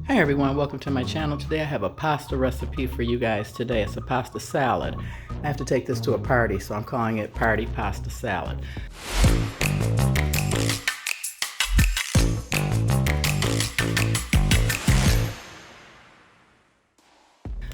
Hey everyone, welcome to my channel. Today I have a pasta recipe for you guys today. It's a pasta salad. I have to take this to a party, so I'm calling it Party Pasta Salad.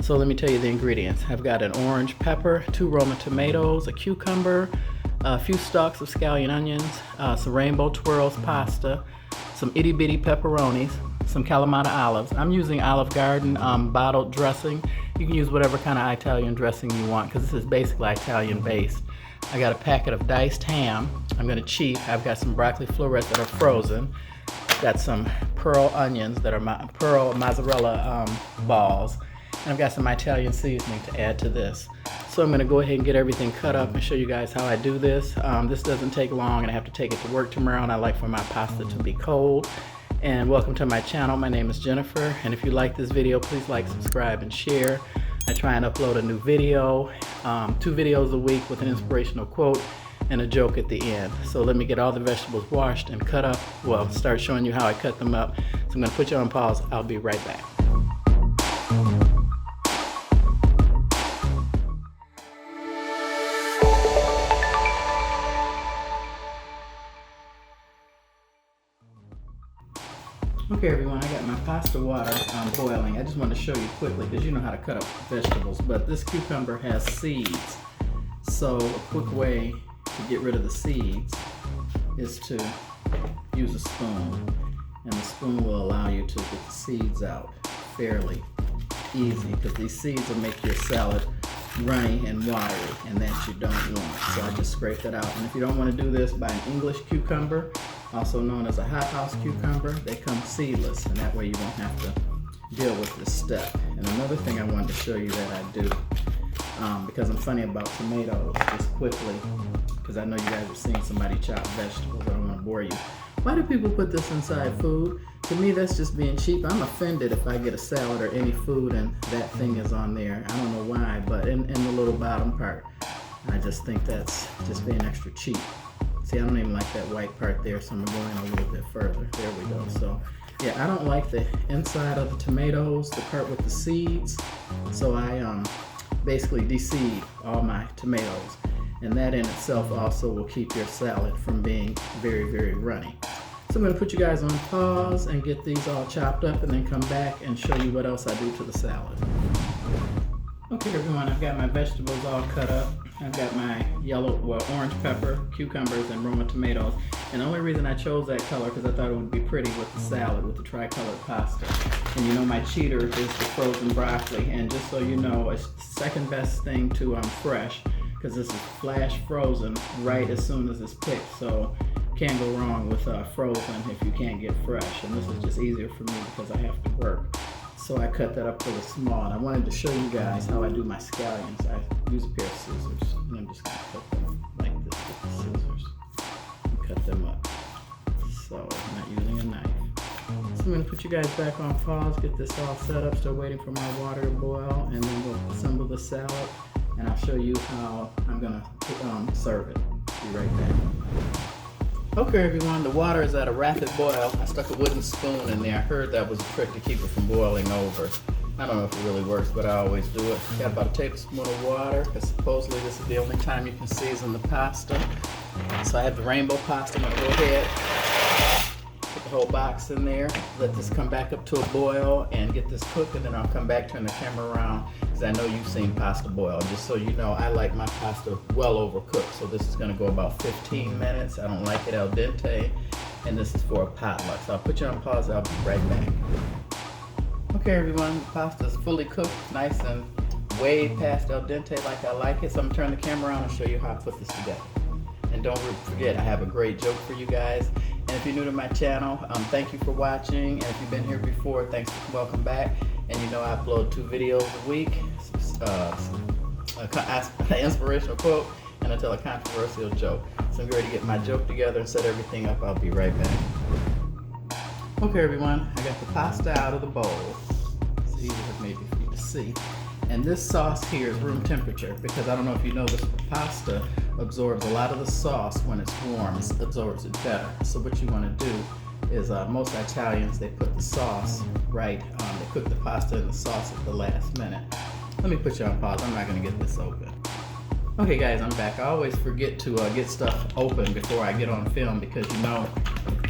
So let me tell you the ingredients. I've got an orange pepper, 2 Roma tomatoes, a cucumber, a few stalks of scallion onions, some rainbow twirls pasta, some itty bitty pepperonis, some Kalamata olives. I'm using Olive Garden bottled dressing. You can use whatever kind of Italian dressing you want because this is basically Italian based. I got a packet of diced ham. I'm going to cheat. I've got some broccoli florets that are frozen. Got some pearl onions that are pearl mozzarella balls. And I've got some Italian seasoning to add to this. So I'm going to go ahead and get everything cut up and show you guys how I do this. This doesn't take long and I have to take it to work tomorrow, and I like for my pasta to be cold. And welcome to my channel. My name is Jennifer, and if you like this video, please like, subscribe, and share. I try and upload a new video, 2 videos a week with an inspirational quote and a joke at the end. So let me get all the vegetables washed and cut up. Well, start showing you how I cut them up. So I'm going to put you on pause. I'll be right back. Okay everyone, I got my pasta water boiling. I just wanted to show you quickly because you know how to cut up vegetables, but this cucumber has seeds. So a quick way to get rid of the seeds is to use a spoon. And the spoon will allow you to get the seeds out fairly easy because these seeds will make your salad runny and watery, and that you don't want. So I just scrape that out. And if you don't want to do this, buy an English cucumber, also known as a hothouse cucumber. They come seedless, and that way you won't have to deal with this step. And another thing I wanted to show you that I do, because I'm funny about tomatoes, just quickly, because I know you guys have seen somebody chop vegetables. I don't want to bore you. Why do people put this inside food? To me, that's just being cheap. I'm offended if I get a salad or any food and that thing is on there. I don't know why, but in the little bottom part, I just think that's just being extra cheap. See, I don't even like that white part there, so I'm going to go in a little bit further. There we go. So, yeah, I don't like the inside of the tomatoes, the part with the seeds. So I basically de-seed all my tomatoes. And that in itself also will keep your salad from being very, very runny. So I'm going to put you guys on pause and get these all chopped up and then come back and show you what else I do to the salad. Okay everyone, I've got my vegetables all cut up. I've got my orange pepper, cucumbers, and Roma tomatoes. And the only reason I chose that color because I thought it would be pretty with the salad, with the tricolored pasta. And you know my cheater is the frozen broccoli. And just so you know, it's the second best thing to fresh, because this is flash frozen right as soon as it's picked. So can't go wrong with frozen if you can't get fresh. And this is just easier for me because I have to work. So I cut that up really small. And I wanted to show you guys how I do my scallions. I use a pair of scissors. And I'm just going to cut them like this with the scissors. And cut them up. So I'm not using a knife. So I'm going to put you guys back on pause, get this all set up, start waiting for my water to boil, and then we'll assemble the salad. And I'll show you how I'm going to serve it. Be right back. Okay everyone, the water is at a rapid boil. I stuck a wooden spoon in there. I heard that was a trick to keep it from boiling over. I don't know if it really works, but I always do it. Got about a tablespoon of water, because supposedly this is the only time you can season the pasta. So I have the rainbow pasta. I'm going to go ahead, put the whole box in there, let this come back up to a boil and get this cooked, and then I'll come back, turn the camera around, because I know you've seen pasta boil. Just so you know, I like my pasta well overcooked, so this is going to go about 15 minutes. I don't like it al dente, and this is for a potluck. So I'll put you on pause. I'll be right back. Okay everyone, the pasta is fully cooked, nice and way past al dente like I like it. So I'm going to turn the camera around and show you how I put this together. And don't forget, I have a great joke for you guys. And if you're new to my channel, thank you for watching. And if you've been here before, thanks, welcome back. And you know I upload 2 videos a week, an inspirational quote, and I tell a controversial joke. So I'm ready to get my joke together and set everything up. I'll be right back. Okay everyone, I got the pasta out of the bowl. It's easier maybe for you to see. And this sauce here is room temperature, because I don't know if you know this, but pasta absorbs a lot of the sauce when it's warm. It absorbs it better. So what you want to do is most Italians, they put the sauce right, they cook the pasta in the sauce at the last minute. Let me put you on pause, I'm not gonna get this open. Okay guys, I'm back. I always forget to get stuff open before I get on film because you know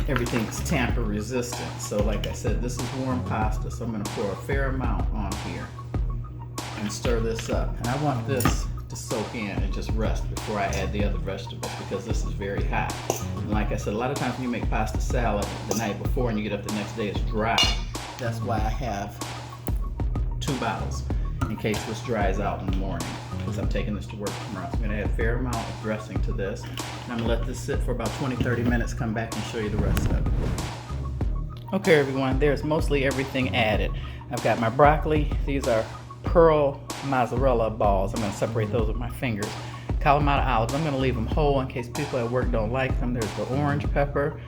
everything's tamper resistant. So like I said, this is warm pasta, so I'm gonna pour a fair amount on here and stir this up. And I want this to soak in and just rest before I add the other vegetables because this is very hot. And like I said, a lot of times when you make pasta salad the night before and you get up the next day, it's dry. That's why I have 2 bottles in case this dries out in the morning because I'm taking this to work tomorrow. So I'm gonna add a fair amount of dressing to this. And I'm gonna let this sit for about 20-30 minutes, come back and show you the rest of it. Okay everyone, there's mostly everything added. I've got my broccoli. These are pearl mozzarella balls. I'm going to separate those with my fingers. Kalamata olives, I'm going to leave them whole in case people at work don't like them. There's the orange pepper,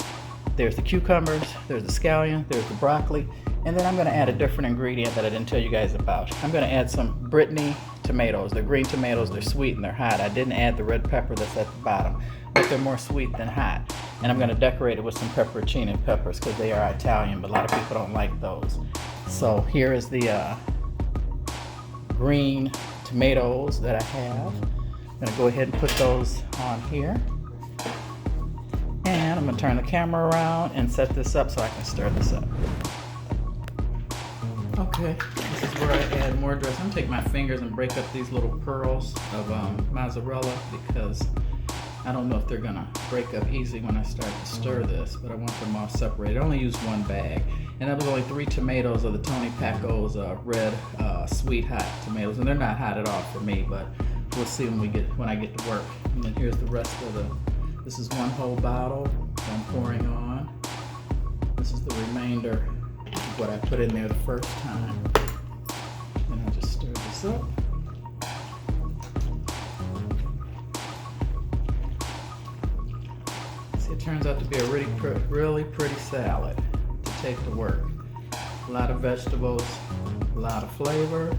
there's the cucumbers, there's the scallion, there's the broccoli, and then I'm going to add a different ingredient that I didn't tell you guys about. I'm going to add some Brittany tomatoes. They're green tomatoes, they're sweet and they're hot. I didn't add the red pepper that's at the bottom, but they're more sweet than hot. And I'm going to decorate it with some pepperoncini peppers because they are Italian, but a lot of people don't like those. So here is the green tomatoes that I have. I'm gonna go ahead and put those on here. And I'm gonna turn the camera around and set this up so I can stir this up. Okay, this is where I add more dressing. I'm gonna take my fingers and break up these little pearls of mozzarella because I don't know if they're gonna break up easy when I start to stir this, but I want them all separated. I only used 1 bag. And that was only 3 tomatoes of the Tony Pacco's red sweet hot tomatoes, and they're not hot at all for me, but we'll see when I get to work. And then here's the rest of this is 1 whole bottle that I'm pouring on. This is the remainder of what I put in there the first time. And I'll just stir this up. See, it turns out to be a really pretty salad take to work. A lot of vegetables, a lot of flavor.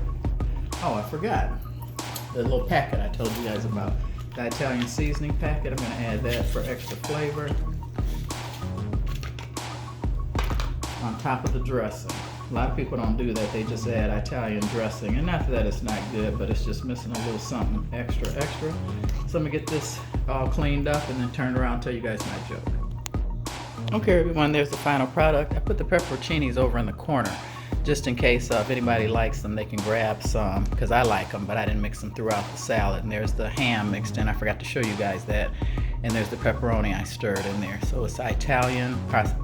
Oh, I forgot the little packet I told you guys about, the Italian seasoning packet. I'm going to add that for extra flavor on top of the dressing. A lot of people don't do that, they just add Italian dressing, and not that it's not good, but it's just missing a little something extra. So I'm gonna get this all cleaned up and then turn around and tell you guys my joke. Okay everyone, there's the final product. I put the pepperoncinis over in the corner just in case if anybody likes them, they can grab some, because I like them, but I didn't mix them throughout the salad. And there's the ham mixed in, I forgot to show you guys that. And there's the pepperoni I stirred in there. So it's Italian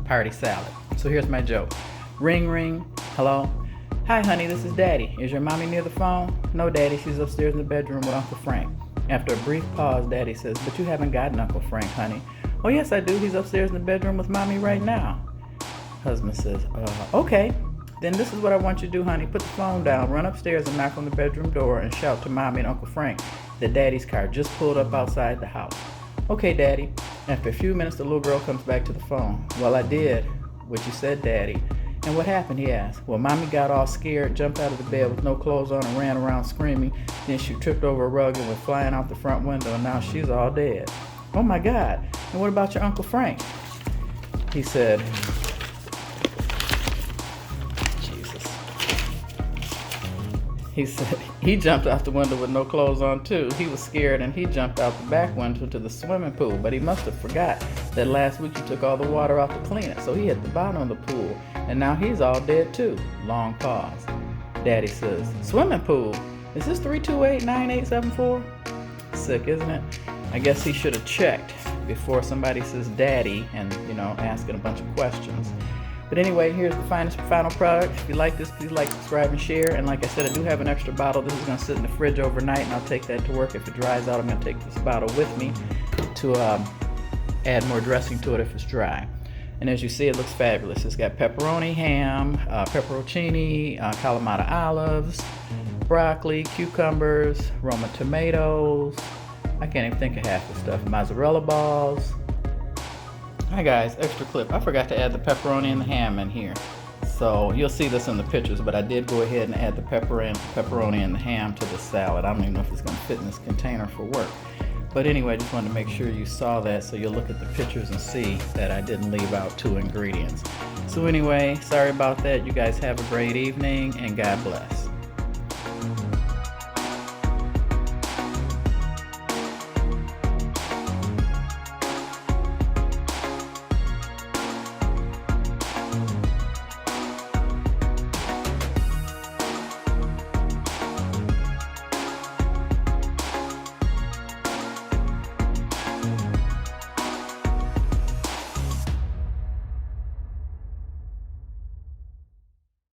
party salad. So here's my joke. Ring ring, hello? Hi honey, this is Daddy. Is your mommy near the phone? No Daddy, she's upstairs in the bedroom with Uncle Frank. After a brief pause, Daddy says, but you haven't gotten Uncle Frank, honey. Oh yes I do, he's upstairs in the bedroom with Mommy right now. Husband says, okay. Then this is what I want you to do, honey. Put the phone down, run upstairs and knock on the bedroom door and shout to Mommy and Uncle Frank that Daddy's car just pulled up outside the house. Okay, Daddy. After a few minutes, the little girl comes back to the phone. Well, I did what you said, Daddy. And what happened, he asked. Well, Mommy got all scared, jumped out of the bed with no clothes on and ran around screaming. Then she tripped over a rug and went flying out the front window, and now she's all dead. Oh my God. And what about your Uncle Frank? He said, He said he jumped out the window with no clothes on too. He was scared and he jumped out the back window to the swimming pool, but he must have forgot that last week you took all the water out to clean it, so he hit the bottom of the pool, and now he's all dead too. Long pause. Daddy says, swimming pool? Is this 328-9874? Sick, isn't it? I guess he should have checked before somebody says daddy and, asking a bunch of questions. But anyway, here's the final product. If you like this, please like, subscribe, and share. And like I said, I do have an extra bottle. This is going to sit in the fridge overnight, and I'll take that to work. If it dries out, I'm going to take this bottle with me to add more dressing to it if it's dry. And as you see, it looks fabulous. It's got pepperoni, ham, pepperoncini, Kalamata olives, broccoli, cucumbers, Roma tomatoes. I can't even think of half the stuff. Mozzarella balls. Hi guys, extra clip. I forgot to add the pepperoni and the ham in here. So you'll see this in the pictures, but I did go ahead and add the pepperoni and the ham to the salad. I don't even know if it's going to fit in this container for work. But anyway, I just wanted to make sure you saw that, so you'll look at the pictures and see that I didn't leave out 2 ingredients. So anyway, sorry about that. You guys have a great evening and God bless.